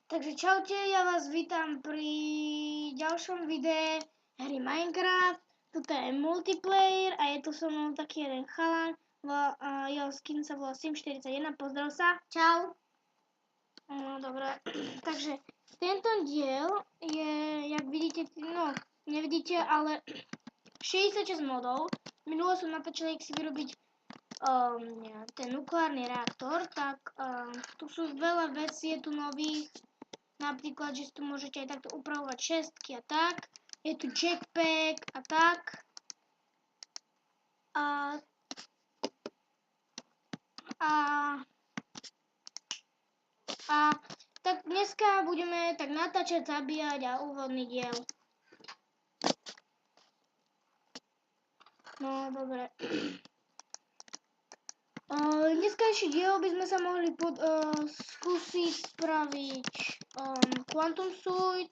Takže čaute, ja vás vítam pri ďalšom videe hry Minecraft. Toto je multiplayer a je tu so mnou taký jeden chalan. Jeho skin sa volá Sim41, pozdrav sa. Čau. No dobre, takže tento diel je, jak vidíte, no nevidíte, ale 66 modov. Minulo som natočil, jak si vyrobiť ten nukleárny reaktor, tak tu sú veľa vecí, je tu nových. Napríklad, že tu môžete aj takto upravovať šestky a tak. Je tu jetpack a tak. A tak dneska budeme tak natáčať, zabíjať a úvodný diel. No, dobre. Dneskajší diel by sme sa mohli skúsiť spraviť Quantum Suit.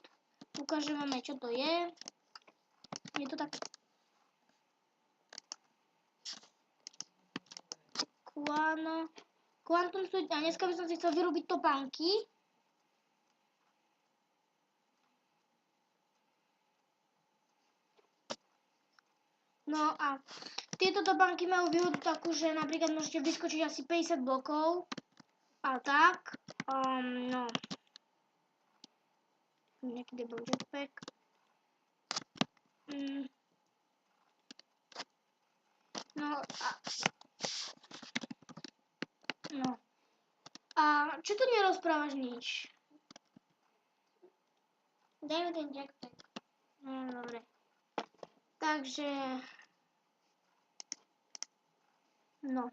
Ukážem vám aj, čo to je. Je to tak... Quantum Suit. A dneska by som si chcel vyrobiť topánky. No a tieto topánky majú výhodu takú, že napríklad môžete vyskočiť asi 50 blokov. A tak. No. Niekde bol jetpack. No. A čo tu nerozprávaš nič? Daj mi ten jetpack. No, dobre. Takže... No.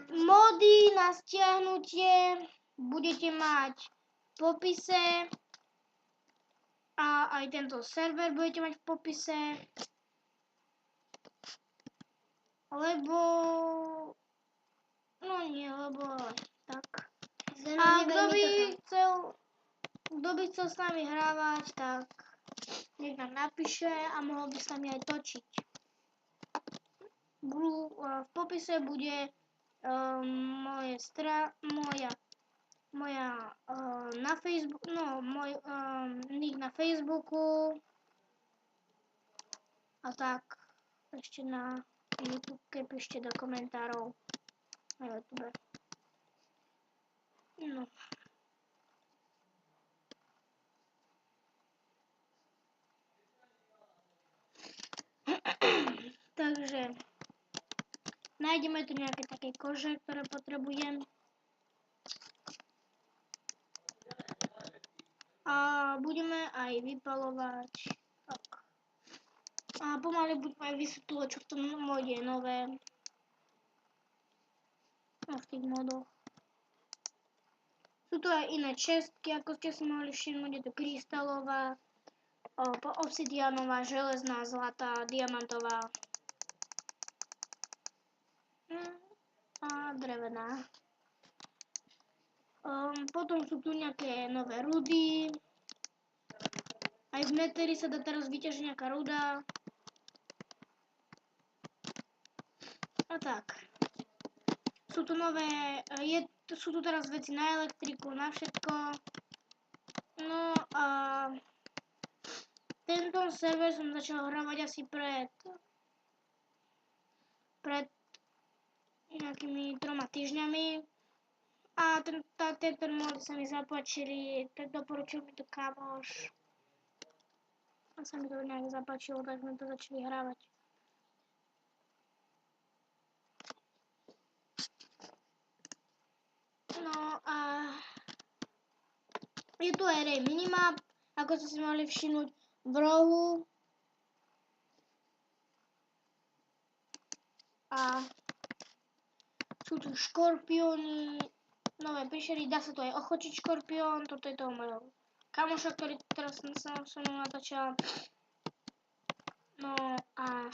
Mody na stiahnutie budete mať v popise. A aj tento server budete mať v popise. Lebo... No nie, lebo tak. A kto by chcel s nami hrávať, tak nech nám napíše a mohol by sa mi aj točiť. V popise bude moja na Facebook, no môj nick na Facebooku a tak ešte na YouTube, keď píšte do komentárov na YouTube. No. Takže nájdeme tu nejaké také kože, ktoré potrebujem. A budeme aj vypalovať. Tak. A pomaly budeme aj vysvetľovať, čo v tom mode je nové. No v tých modoch. Sú tu aj iné čestky, ako ste si mohli všimnúť, je tu krystalová, obsidianová, železná, zlatá, diamantová a drevená. Potom sú tu nejaké nové rudy. Aj v Neteri sa dá teraz vyťažiť nejaká ruda. A tak. Sú tu nové, sú tu teraz veci na elektriku, na všetko. No a tento server som začal hrávať asi pred nejakými 3 týždňami. A tento mod sa mi zapáčili, tak doporučil mi to kamoš. A sa mi to nejak zapáčilo, tak sme to začali hrávať. No a je tu aj Ray minimap, ako ste si mohli všimnúť v rohu. A sú tu škorpióny, nové prišli, dá sa tu aj ochočiť škorpión, toto je toho mojho kamoša, ktorý teraz sa so mnou natáčal. No a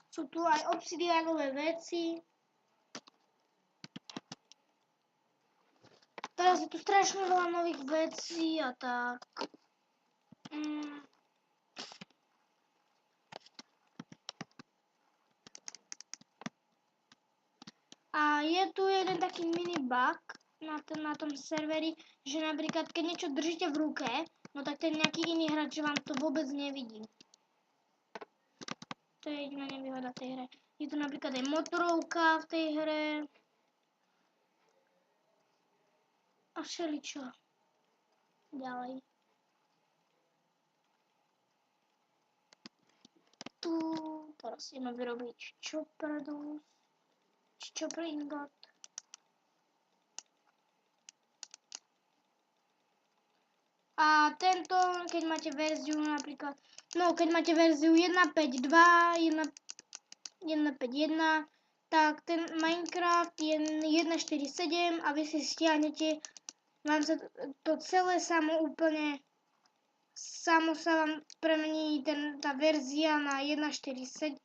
sú tu aj obsidiánové veci. Teraz je tu strašne veľa nových vecí a tak. A je tu jeden taký mini bug na tom serveri, že napríklad keď niečo držíte v ruke, no tak ten nejaký iný hráč vám to vôbec nevidí. To je jediná nevýhoda tej hre. Je tu napríklad aj motorovka v tej hre. A všeličo. Ďalej. Tu teraz ideme vyrobiť chopper ingot. A tento, keď máte verziu napríklad, no keď máte verziu 1.5.2, 1.5.1, tak ten Minecraft je 1.4.7 a vy si stiahnete, vám sa to celé samo sa vám premení tá verzia na 1.4.7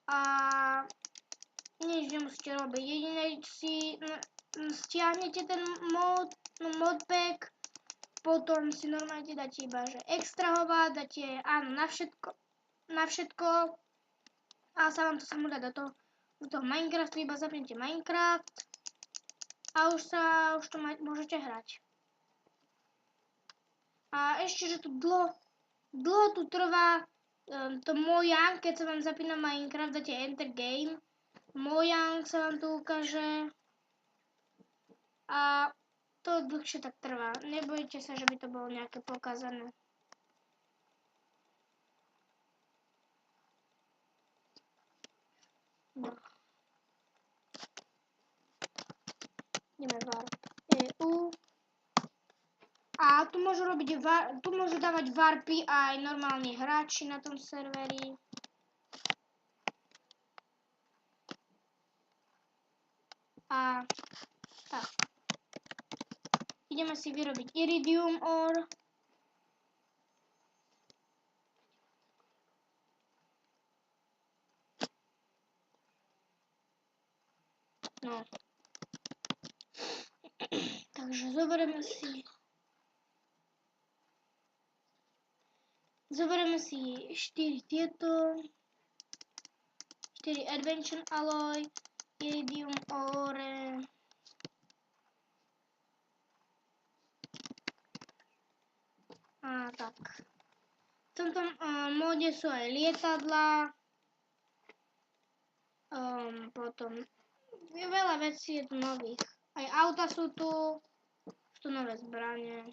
a nič nemusíte robiť. Jediné si stiahnete ten modpack, potom si normálne dáte iba, že extrahovať, dáte áno na všetko a sa vám to samo dá do toho Minecraftu, iba zapnete Minecraft a už to môžete hrať. A ešte, že tu dlho tu trvá to Mojang, keď sa vám zapína Minecraft, dáte Enter Game, Mojang sa vám tu ukáže a to dlhšie tak trvá. Nebojte sa, že by to bolo nejaké pokazané. No. Ideme warp EU. A tu môžu dávať warpy aj normálni hráči na tom serveri. A tak. Ideme si vyrobiť Iridium Ore. No. Takže zoberieme si 4 tieto. 4 Adventure Alloy, Iridium Ore. A tak. V tomto móde sú aj lietadlá. Potom je veľa vecí je tu nových. Aj auta sú tu nové zbranie.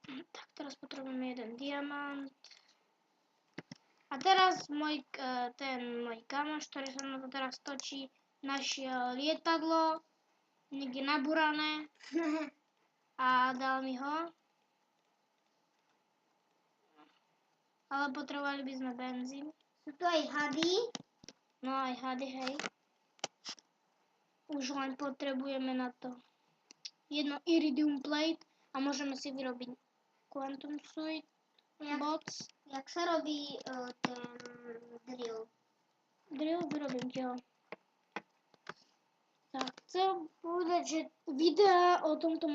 Tak teraz potrebujeme jeden diamant. A teraz ten môj kamoš, ktorý sa na to teraz točí, našiel lietadlo, niekde nabúrané a dal mi ho. Ale potrebovali by sme benzín. Sú tu aj hady? No aj hady, hej. Už len potrebujeme na to jedno Iridium Plate a môžeme si vyrobiť Quantum Suit Box. Jak sa robí ten drill? Drill vyrobím ti ho. Tak, chcem povedať, že videa o tomto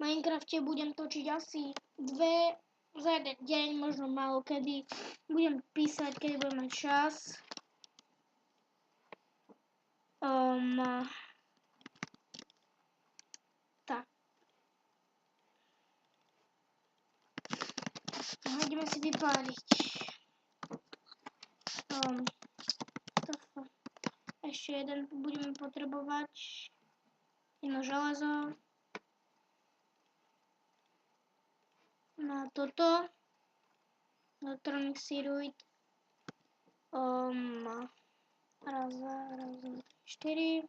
Minecrafte budem točiť asi 2 za jeden deň, možno málo kedy. Budem písať, keď budem mať čas. Tak. Ideme si vypáliť. Ešte jeden budeme potrebovať. Jedno železo. Na toto. Electronic Circuit. Raz, 4.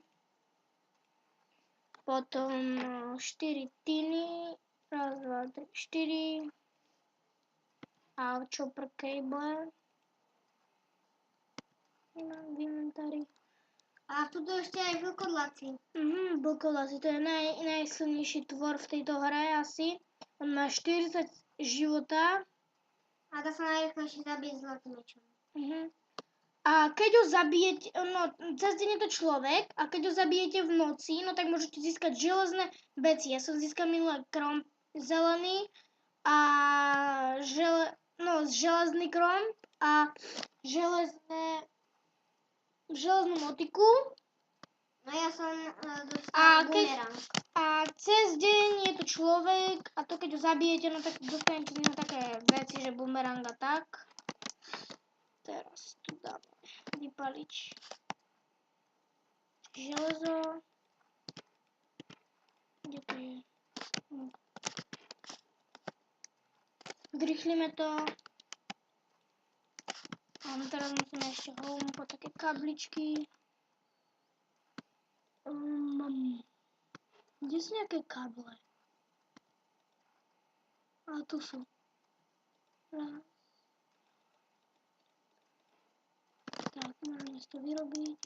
Potom 4 tiny. Raz, 2, 3, 4. A chopper cable. Mám v inventári. A tu ešte aj vlkodlaci. Vlkodlaci, to je najsilnejší tvor v tejto hre asi. On má 40 života. A dá sa najrýchlejšie zabiť zlatým mečom. A keď ho zabijete, no cez deň je to človek, a keď ho zabijete v noci, no tak môžete získať železné veci. Ja som získal minulý kromp zelený a železný kromp a železnú motiku. No ja som A dostala keď- bumerang. A cez deň je to človek a to keď ho zabijete, no tak dostanete z neho také veci, že bumerang a tak. Teraz tu dáme vypalič železo. Kde to je? Zrýchlime to. A teraz musíme ešte home po také kabličky. Kde sú nejaké káble? A tu sú. Raz. Tak, môžeme si to vyrobiť.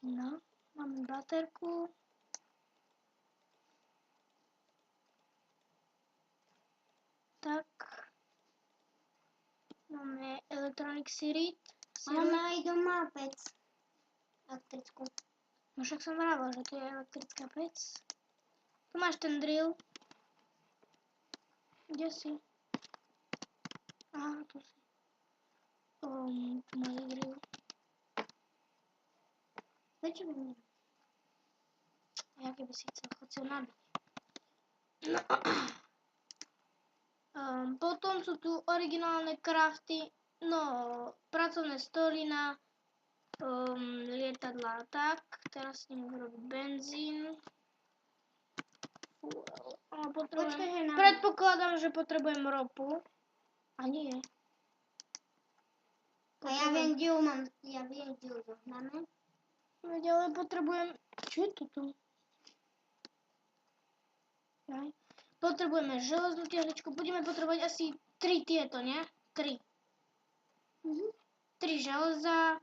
No, máme baterku. Tak. Máme electronic syrup. Máme aj doma pec. Elektrickú. No však som vravala, že to je elektrická pec. Tu máš ten drill. Kde si? Aha, tu si. Tu máš drill. Prečo by mi? Ja keby si chcel nabiť. No. Potom sú tu originálne crafty, no pracovné stoly na lietadlá. Tak, teraz s nimi vyrobiť benzín. Predpokladám, že potrebujem ropu. A nie. A ja viem, kde ju mám. Ja viem, kde ju zohname. Ale potrebujem... Čo je toto? Potrebujeme železnú tehličku. Budeme potrebovať asi 3 tieto, nie? 3. 3 železa.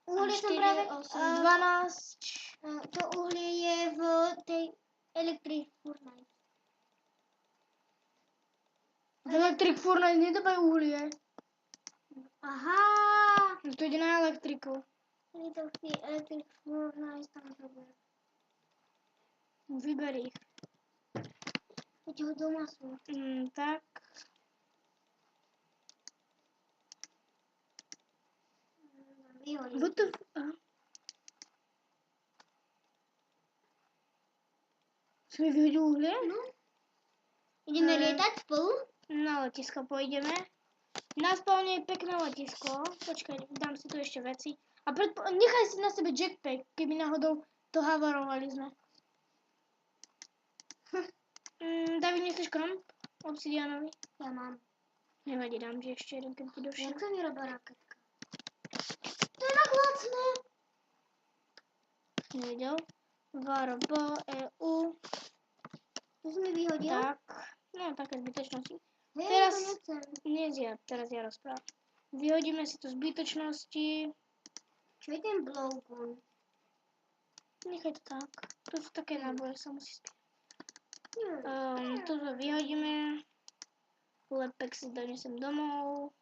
Uhlie som 4, práve... 8, 12. To uhlie je v tej electric furnace. V electric furnace nedávaj uhlie. Aha! To ide na elektriku. Je to v tej electric furnace tam zober. Vyber ich. Keď ho doma sú. Tak. Vyhodím. Sme vyhodili uhlie? No. Ideme lietať spolu? Na letisko pôjdeme. Na spawne je pekné letisko. Počkaj, dám si tu ešte veci. A nechaj si na sebe jetpack, keby náhodou to havarovali sme. David, nechceš kromp? Obsidianový? Ja mám. Nevadí, dám ti ešte jeden, keď ti došiel. Jak sa vyrobá raketka? To je tak lacné. Nevedel. Varbo EU. To si mi vyhodil? Tak. No, také zbytočnosti. Ja Teraz... to nechcem. Teraz ja rozprávam. Vyhodíme si tu zbytočnosti. Čo je ten blowgun? Nechaj to tak. Tu sú také náboje, sa musí spieť. Tu to vyhodíme. Lepek si donesem domov.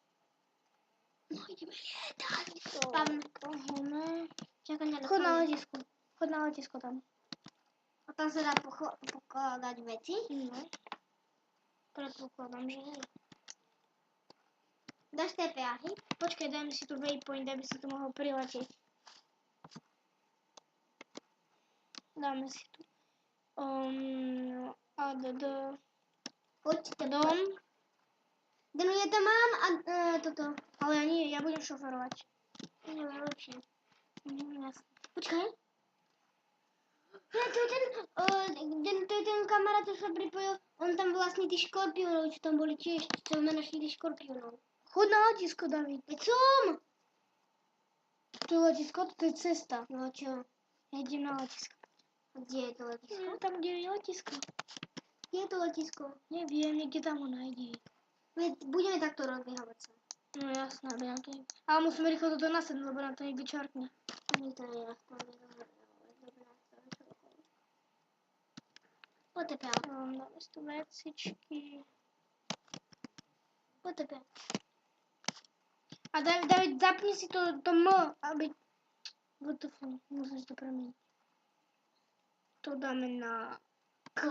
No ideme lietať. Tam kohome. Čakaj, Chod na letisko. Chod na letisko tam. A tam sa dá pokladať veci? No. Predpokladám, že hej. Dáš TPA, hej? Počkaj, dajme si tu waypoint, aby si tu mohol priletieť. Dáme si tu. Poďte Dom. Denu, ja tam mám a toto. Ale ja nie, ja budem šoferovať. No, najlepšie. Jasne. Počkaj. To je ten kamarát, čo sa pripojil. On tam vlastní tí škorpiónov, čo tam boli tiež. Čo sme našli tých škorpiónov. Chod na letisko, David. Veď som! Tu je letisko, to je cesta. No čo? Ja idem na letisko. Kde je to letisko? Tam, kde je letisko. Kde je to letisko? Neviem, niekde tam ho nájde. Veď budeme takto rozbiehávať sa. No jasné, aby nám to niekde... Ale musíme rýchlo toto nasednúť, lebo nám to niekde čarkne. Mi to nie je Poďte. Dáme si tu vecičky. Poďte. A David, zapni si to M, aby... WTF, musím si to premeniť. To dáme na K.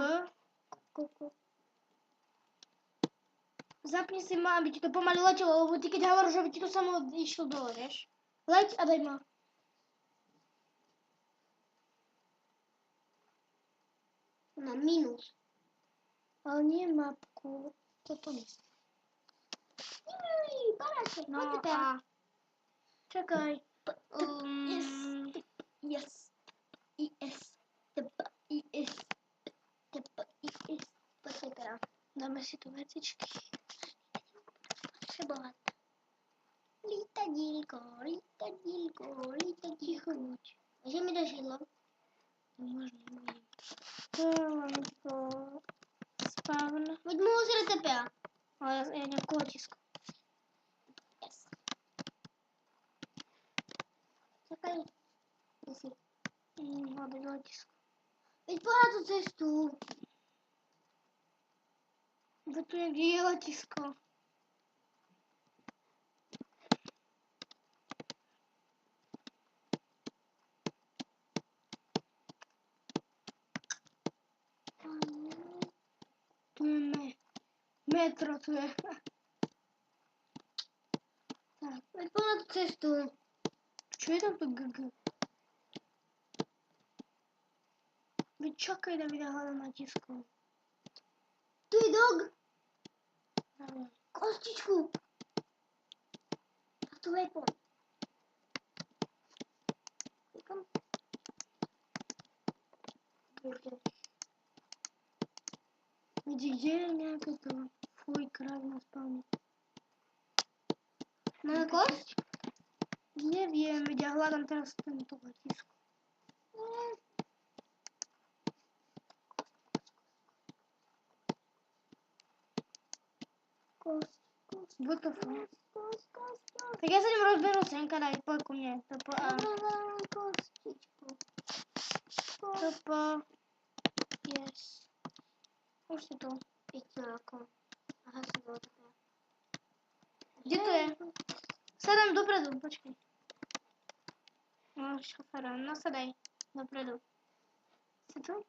Zapni si ma, aby ti to pomaly letelo, lebo ty keď hovoríš, aby ti to samo išlo dole, vieš. Leď a daj ma. Na minus. Ale nie mapku. Toto myslím. Paráček, No poďte. a... Čakaj. Yes. IS. IS. IS. Poďte teraz. Dáme si tu vecičky. Potřebovat. Lítadílko, lítadílko, lítadílko. Může mi dát židlo? Možno neviem. To spawn. Veď mu zretepia. Ale ja idem v kohotisku. Yes. Čakaj. Kde si? Hľadať letisku. Veď pohľad tú cestu. Veď tu niekde je letisko. Tu je metro, tu je. Tak, Veď pohľad tú cestu. čo je tam to GG? Veď čakaj, Davida, hľadám letisku. Tu je dog. Neviem. Kostičku. A tu weapon. Weapon. Kde je nejaké to? Fuj, kráľ na spavne. Máme kosť? Neviem, veď ja hľadám teraz tento letisku. Kost. What the fuck? Tak ja sa idem rozbehnúť senka, daj, poď ku mne. Kostičku. Yes. Už si tu. Pětnáko. Aha, si to takové. Kde to je? Sadám dopredu, počkej. No, šoféra, no sadaj. Dopredu. Si tu?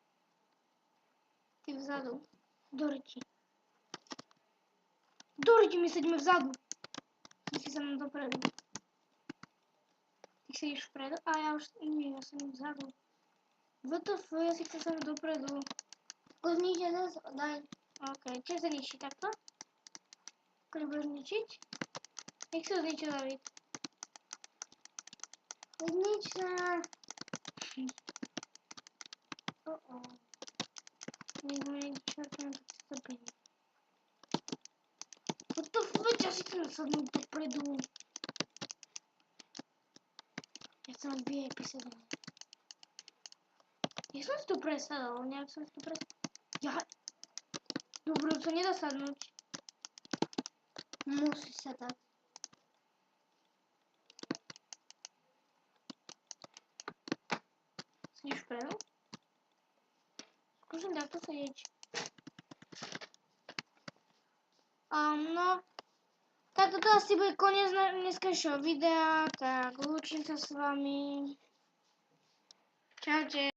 Ty vzadu. Do rti. Do rti, my sedíme vzadu. Ty si sa mnou dopredu. Ty sedíš vpredu? A ja už... Nie, ja sedím vzadu. WTF, ja si chcem sa mnou dopredu. Kozníče zase daj. OK, čo sa ničí takto? Keď budeš ničiť? Nech sa zničí, David. Znič sa. Nech ma niekde čertne na to stopenie. What the fuck, ja si chcem sadnúť dopredu. Ja chcem mať VIP sedenie. Jak som si tu presadol? Nejak som si tu presadol. Ja... Dobre, to nedá sadnúť. Musí sa dať. Sedíš vpredu? Skúsim takto sedieť. No. Tak toto asi bude koniec dneskajšieho videa. Tak, lúčim sa s vami. Čaute.